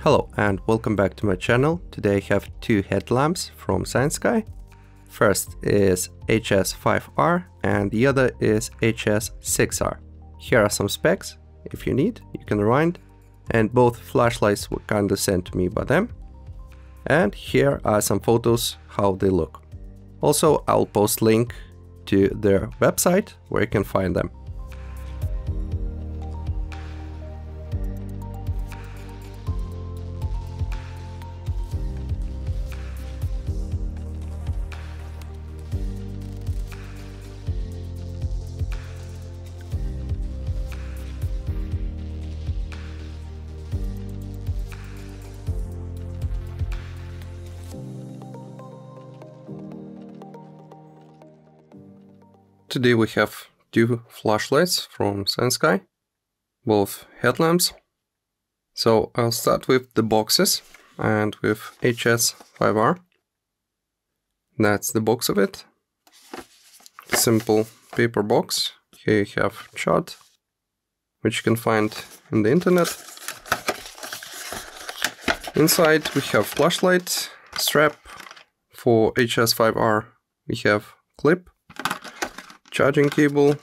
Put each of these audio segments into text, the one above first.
Hello and welcome back to my channel. Today I have two headlamps from Cyansky. First is HS5R and the other is HS6R. Here are some specs. If you need, you can rewind. And both flashlights were kinda sent to me by them. And here are some photos how they look. Also, I'll post link to their website where you can find them. Today we have two flashlights from Cyansky, both headlamps. So I'll start with the boxes and with HS5R. That's the box of it. Simple paper box. Here you have chart, which you can find in the internet. Inside we have flashlight, strap. For HS5R we have clip, charging cable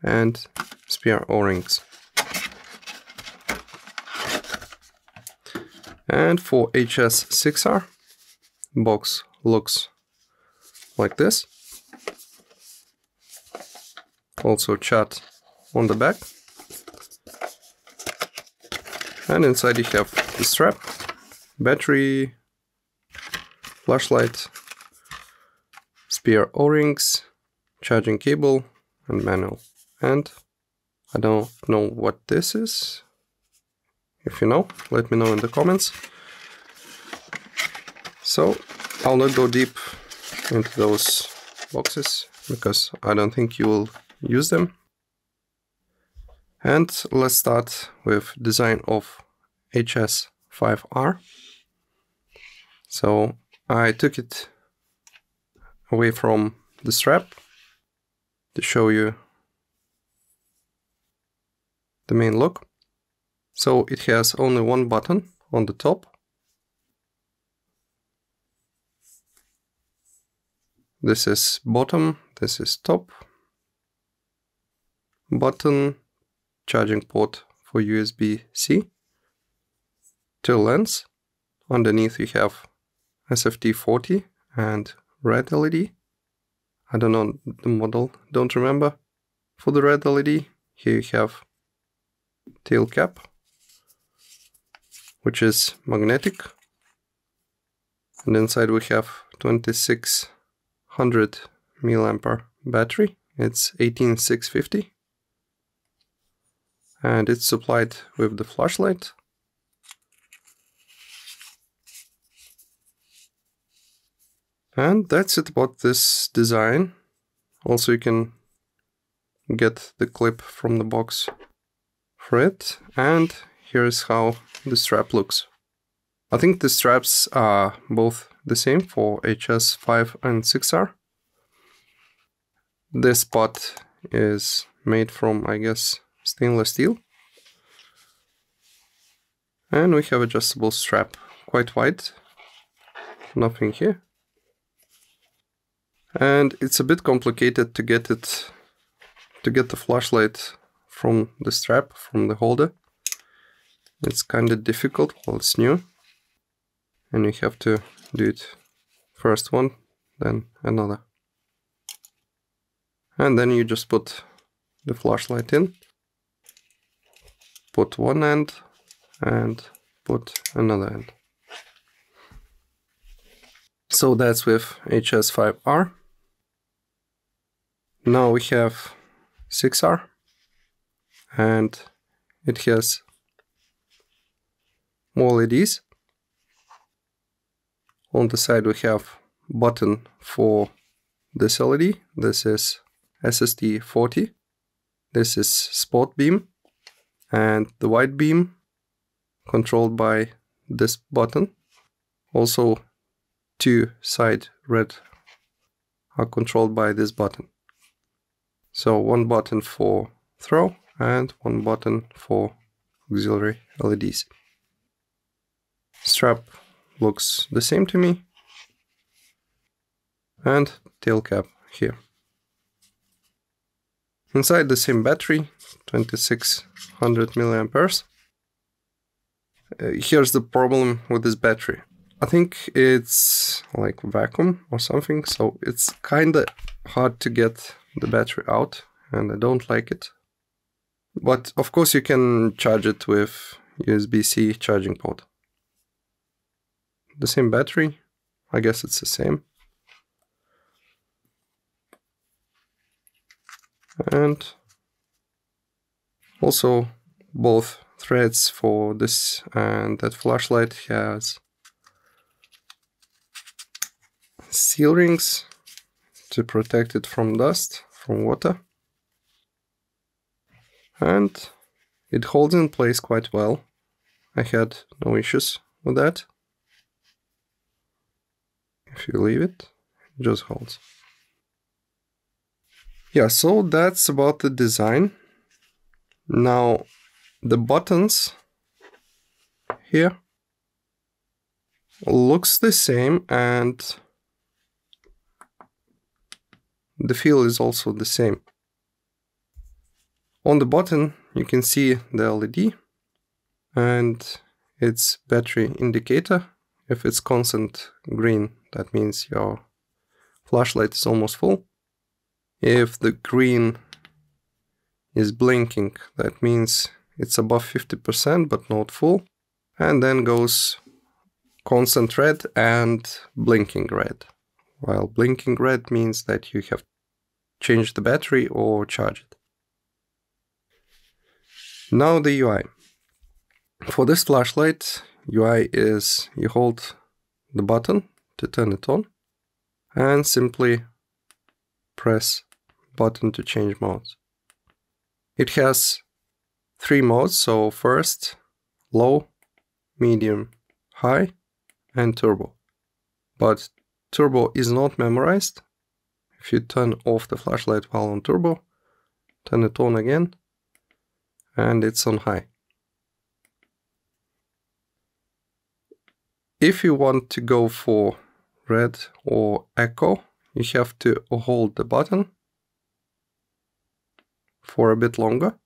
and spare O-rings. And for HS6R, box looks like this. Also chart on the back. And inside you have the strap, battery, flashlight, spare O-rings, charging cable and manual. And I don't know what this is. If you know, let me know in the comments. So I'll not go deep into those boxes because I don't think you will use them. And let's start with design of HS5R. So I took it away from the strap to show you the main look. So it has only one button on the top. This is bottom, this is top. Button, charging port for USB-C. Two lens. Underneath you have SFT40 and red LED. I don't know the model, don't remember. For the red LED, here you have tail cap, which is magnetic. And inside we have 2600 mAh battery. It's 18650. And it's supplied with the flashlight. And that's it about this design. Also you can get the clip from the box for it. And here's how the strap looks. I think the straps are both the same for HS5 and 6R. This part is made from, I guess, stainless steel. And we have adjustable strap, quite wide. Nothing here. And it's a bit complicated to get the flashlight from the strap, from the holder. It's kind of difficult while it's new. And you have to do it first one, then another. And then you just put the flashlight in, put one end and put another end. So that's with HS5R. Now we have 6R and it has more LEDs. On the side we have button for this LED. This is SST40. This is spot beam and the white beam controlled by this button. Also two side red are controlled by this button. So one button for throw and one button for auxiliary LEDs. Strap looks the same to me. And tail cap here. Inside the same battery, 2600 milliamperes. Here's the problem with this battery. I think it's like vacuum or something, so it's kinda hard to get the battery out, and I don't like it. But of course you can charge it with USB-C charging port. The same battery, I guess it's the same. And also both threads for this and that flashlight has seal rings to protect it from dust, from water. And it holds in place quite well. I had no issues with that. If you leave it, it just holds. Yeah, so that's about the design. Now, the buttons here looks the same, and the feel is also the same. On the button, you can see the LED and its battery indicator. If it's constant green, that means your flashlight is almost full. If the green is blinking, that means it's above 50% but not full. And then goes constant red and blinking red. While blinking red means that you have changed the battery or charged it. Now the UI. For this flashlight, UI is you hold the button to turn it on and simply press button to change modes. It has 3 modes, so first, low, medium, high, and turbo. But turbo is not memorized. If you turn off the flashlight while on turbo, turn it on again, and it's on high. If you want to go for red or echo, you have to hold the button for a bit longer,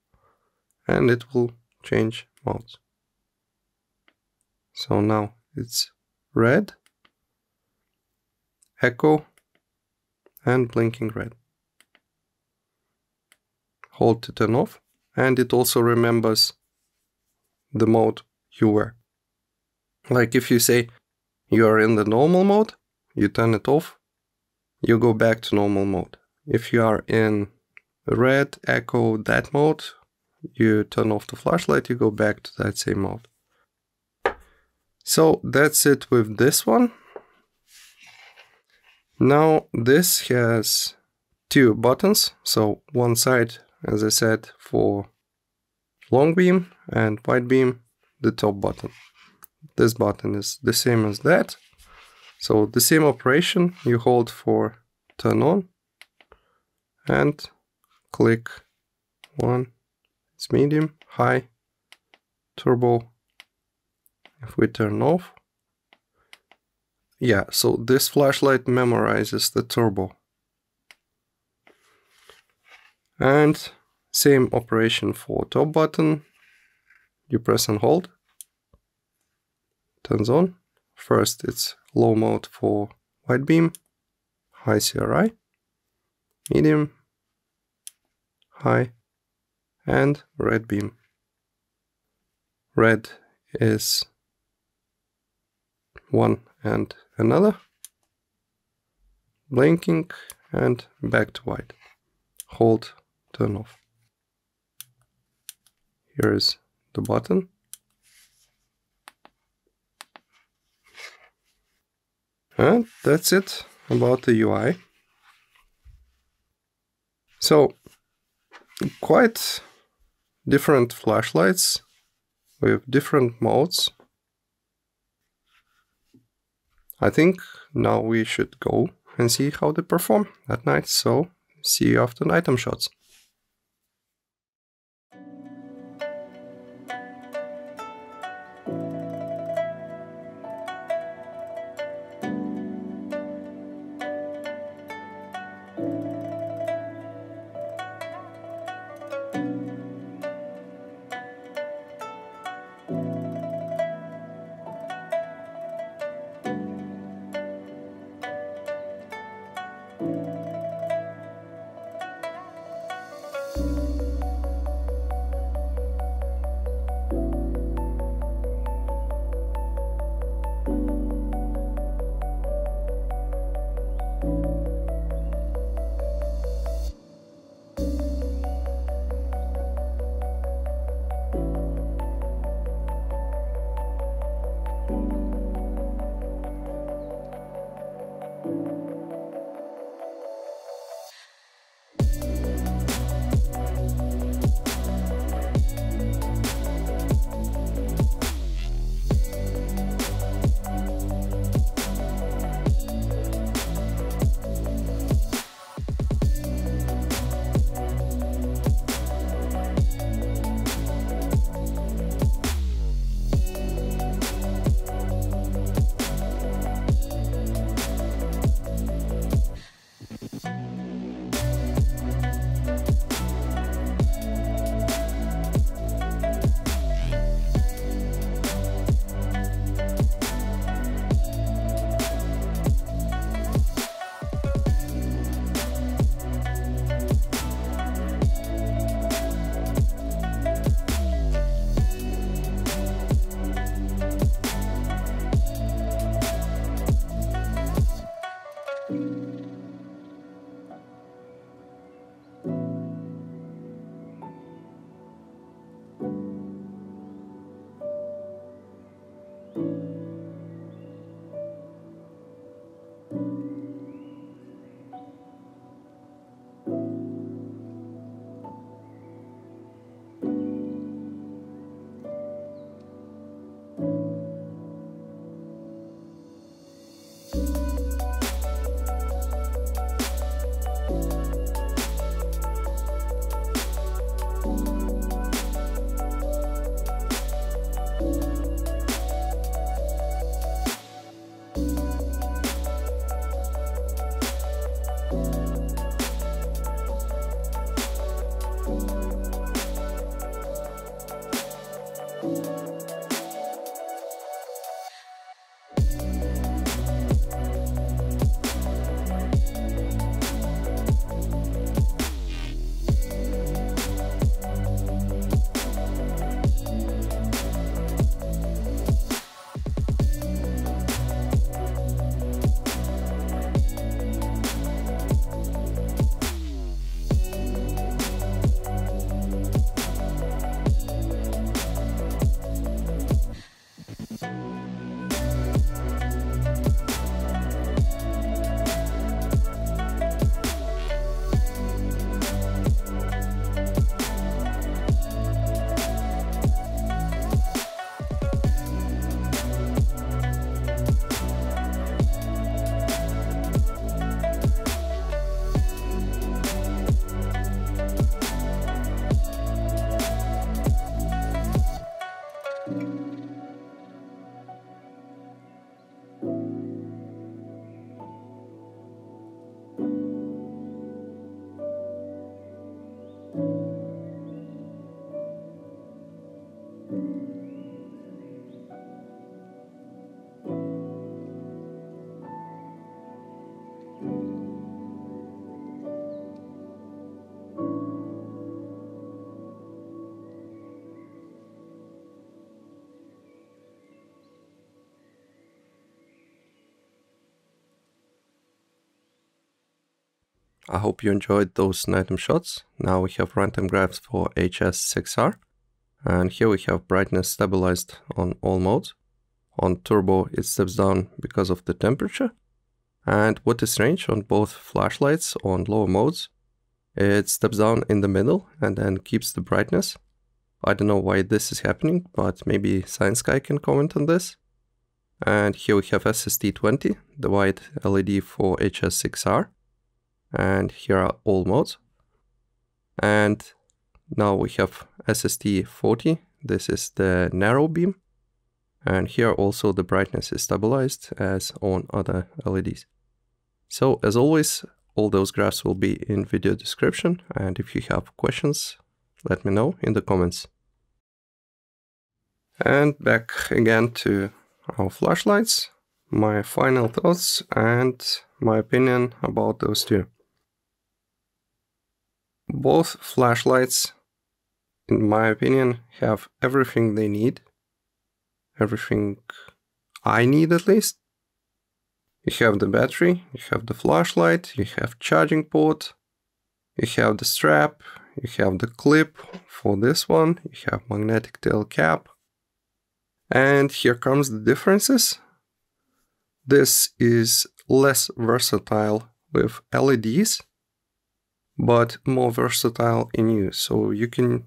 and it will change modes. So now it's red, echo, and blinking red. Hold to turn off, and it also remembers the mode you were. Like if you say you are in the normal mode, you turn it off, you go back to normal mode. If you are in red, echo, that mode, you turn off the flashlight, you go back to that same mode. So that's it with this one. Now this has 2 buttons. So one side, as I said, for long beam, and wide beam, the top button. This button is the same as that. So the same operation, you hold for turn on and click one, it's medium, high, turbo. If we turn off, yeah, so this flashlight memorizes the turbo. And same operation for top button, you press and hold, turns on. First it's low mode for wide beam, high CRI, medium, high, and red beam. Red is one and another, blinking, and back to white. Hold, turn off. Here is the button. And that's it about the UI. So, quite different flashlights with different modes. I think now we should go and see how they perform at night. So, see you after nighttime shots. I hope you enjoyed those nighttime shots. Now we have runtime graphs for HS6R. And here we have brightness stabilized on all modes. On turbo it steps down because of the temperature. And what is strange, on both flashlights on lower modes, it steps down in the middle and then keeps the brightness. I don't know why this is happening, but maybe Cyansky can comment on this. And here we have SST20, the white LED for HS6R. And here are all modes. And now we have SST40, this is the narrow beam. And here also the brightness is stabilized as on other LEDs. So as always, all those graphs will be in video description, and if you have questions, let me know in the comments. And back again to our flashlights, my final thoughts and my opinion about those two. Both flashlights, in my opinion, have everything they need. Everything I need, at least. You have the battery, you have the flashlight, you have charging port, you have the strap, you have the clip for this one, you have magnetic tail cap. And here comes the differences. This is less versatile with LEDs, but more versatile in use. So you can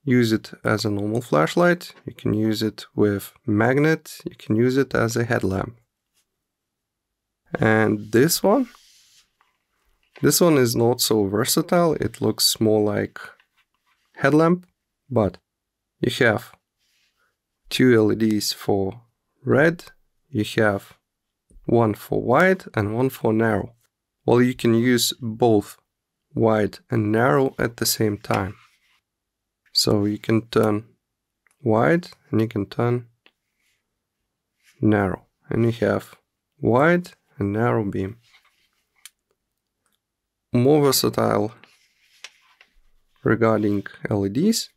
use it as a normal flashlight, you can use it with magnet, you can use it as a headlamp. And this one is not so versatile, it looks more like headlamp, but you have two LEDs for red, you have one for wide and one for narrow. Well, you can use both wide and narrow at the same time. So you can turn wide and you can turn narrow. And you have wide and narrow beam. More versatile regarding LEDs,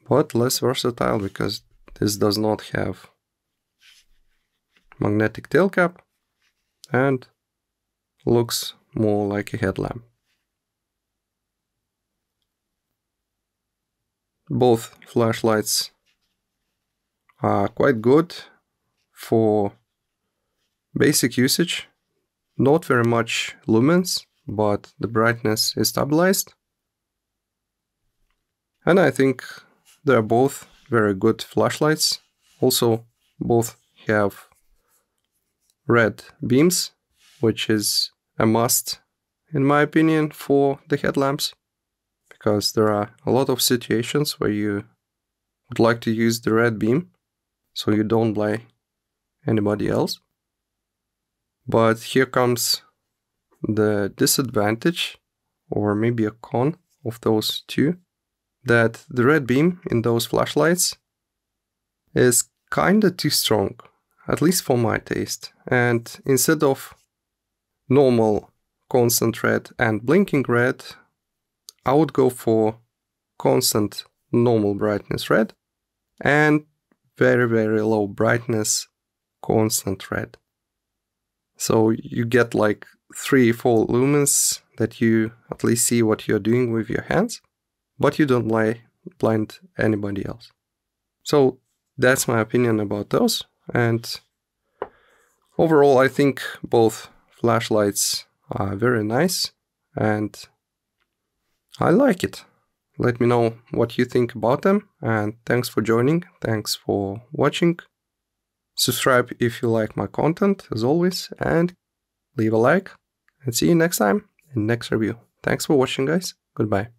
but less versatile because this does not have magnetic tail cap and looks more like a headlamp. Both flashlights are quite good for basic usage. Not very much lumens, but the brightness is stabilized. And I think they are both very good flashlights. Also, both have red beams, which is a must, in my opinion, for the headlamps, because there are a lot of situations where you would like to use the red beam so you don't blind anybody else. But here comes the disadvantage, or maybe a con of those two, that the red beam in those flashlights is kinda too strong, at least for my taste. And instead of normal constant red and blinking red, I would go for constant normal brightness red and very, very low brightness constant red. So you get like 3-4 lumens that you at least see what you're doing with your hands, but you don't blind anybody else. So that's my opinion about those. And overall, I think both flashlights are very nice and I like it. Let me know what you think about them, and thanks for joining, thanks for watching. Subscribe if you like my content, as always, and leave a like, and see you next time in next review. Thanks for watching, guys. Goodbye.